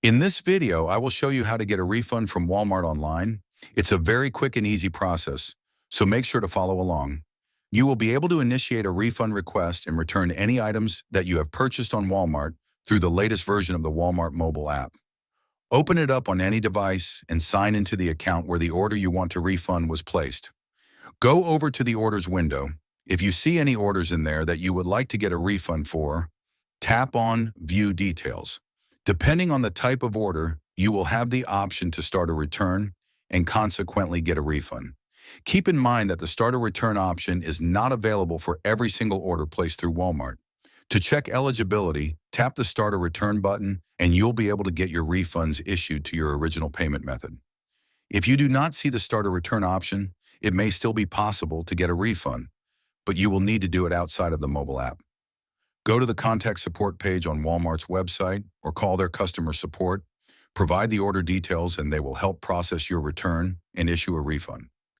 In this video, I will show you how to get a refund from Walmart online. It's a very quick and easy process, so make sure to follow along. You will be able to initiate a refund request and return any items that you have purchased on Walmart through the latest version of the Walmart mobile app. Open it up on any device and sign into the account where the order you want to refund was placed. Go over to the orders window. If you see any orders in there that you would like to get a refund for, tap on View Details. Depending on the type of order, you will have the option to start a return and consequently get a refund. Keep in mind that the start a return option is not available for every single order placed through Walmart. To check eligibility, tap the Start a Return button and you'll be able to get your refunds issued to your original payment method. If you do not see the Start a Return option, it may still be possible to get a refund, but you will need to do it outside of the mobile app. Go to the contact support page on Walmart's website or call their customer support. Provide the order details and they will help process your return and issue a refund.